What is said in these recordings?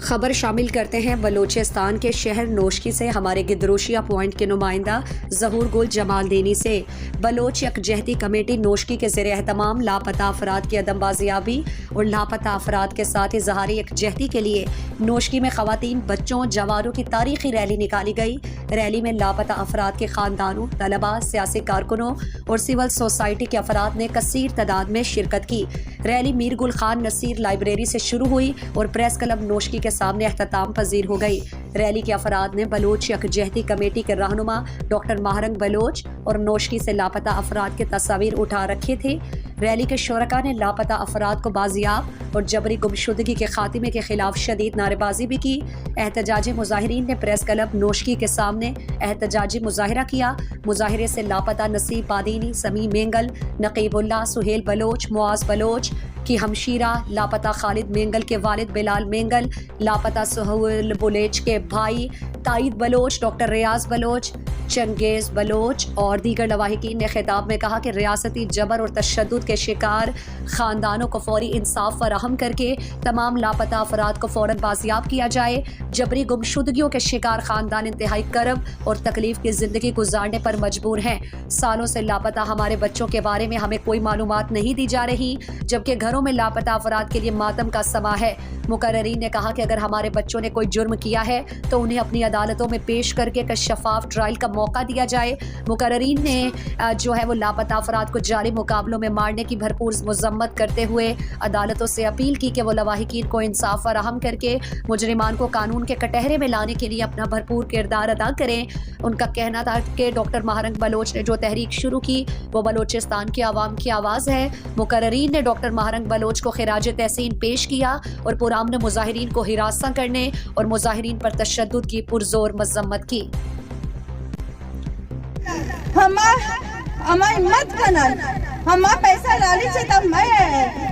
خبر شامل کرتے ہیں بلوچستان کے شہر نوشکی سے ہمارے گدروشیا پوائنٹ کے نمائندہ ظہور گل جمال دینی سے۔ بلوچ یکجہتی کمیٹی نوشکی کے زیر اہتمام لاپتہ افراد کی عدم بازیابی اور لاپتہ افراد کے ساتھ اظہار یکجہتی کے لیے نوشکی میں خواتین، بچوں، جوانوں کی تاریخی ریلی نکالی گئی۔ ریلی میں لاپتہ افراد کے خاندانوں، طلباء، سیاسی کارکنوں اور سول سوسائٹی کے افراد نے کثیر تعداد میں شرکت کی۔ ریلی میر گل خان نصیر لائبریری سے شروع ہوئی اور پریس کلب نوشکی کے سامنے اختتام پذیر ہو گئی۔ ریلی کے افراد نے بلوچ یکجہتی کمیٹی کے رہنما ڈاکٹر ماہرنگ بلوچ اور نوشکی سے لاپتہ افراد کے تصاویر اٹھا رکھے تھے۔ ریلی کے شرکاء نے لاپتہ افراد کو بازیاب اور جبری گمشدگی کے خاتمے کے خلاف شدید نعرے بازی بھی کی۔ احتجاجی مظاہرین نے پریس کلب نوشکی کے سامنے احتجاجی مظاہرہ کیا۔ مظاہرے سے لاپتہ نصیب بادینی، سمیع مینگل، نقیب اللہ، سہیل بلوچ، معاذ بلوچ کی ہمشیرہ، لاپتہ خالد مینگل کے والد بلال مینگل، لاپتہ سہیل بلوچ کے بھائی تائید بلوچ، ڈاکٹر ریاض بلوچ، چنگیز بلوچ اور دیگر لواحقین نے خطاب میں کہا کہ ریاستی جبر اور تشدد کے شکار خاندانوں کو فوری انصاف فراہم کر کے تمام لاپتہ افراد کو فوراً بازیاب کیا جائے۔ جبری گمشدگیوں کے شکار خاندان انتہائی کرب اور تکلیف کی زندگی گزارنے پر مجبور ہیں۔ سالوں سے لاپتہ ہمارے بچوں کے بارے میں ہمیں کوئی معلومات نہیں دی جا رہی، جبکہ گھروں میں لاپتہ افراد کے لیے ماتم کا سما ہے۔ مقررین نے کہا کہ اگر ہمارے بچوں نے کوئی جرم کیا ہے تو انہیں اپنی عدالتوں میں پیش کر کے ایک شفاف ٹرائل کا موقع دیا جائے۔ مقررین نے وہ لاپتہ افراد کو جاری مقابلوں میں مارنے کی بھرپور مذمت کرتے ہوئے عدالتوں سے اپیل کی کہ وہ لواحقین کو انصاف فراہم کر کے مجرمان کو قانون کے کٹہرے میں لانے کے لیے اپنا بھرپور کردار ادا کریں۔ ان کا کہنا تھا کہ ڈاکٹر ماہرنگ بلوچ نے جو تحریک شروع کی وہ بلوچستان کے عوام کی آواز ہے۔ مقررین نے ڈاکٹر ماہرنگ بلوچ کو خراج تحسین پیش کیا اور پرامن مظاہرین کو ہراساں کرنے اور مظاہرین پر تشدد کی پرزور مذمت کی۔ ہما مت کنن، ہما پیسہ لالی سے تب میں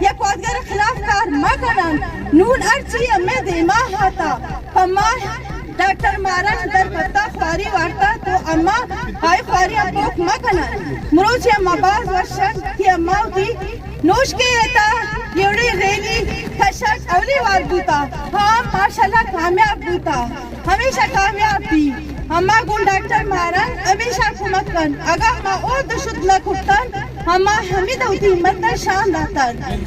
یا قوتگر خلاف کار ما کنن، نون ارچی ہمیں دیما ہاتا، ہما ڈاکٹر مارن در پتا خواری وارتا تو اما ہائی خواری اپوک ما کنن، مروچ اما باز ورشن کی اما ہوتی نوش کے رہتا یوڑی ریلی کشک اولی وار بوتا، ہاں ماشاءاللہ کامیاب بوتا، ہمیشہ کامیاب بھی۔ ہما گل ڈاکٹر مارن ہمیشہ حکومت کن، اگر ہما او دشت نہ کھٹن ہما ہمیں دوتی ہمت شان داتن۔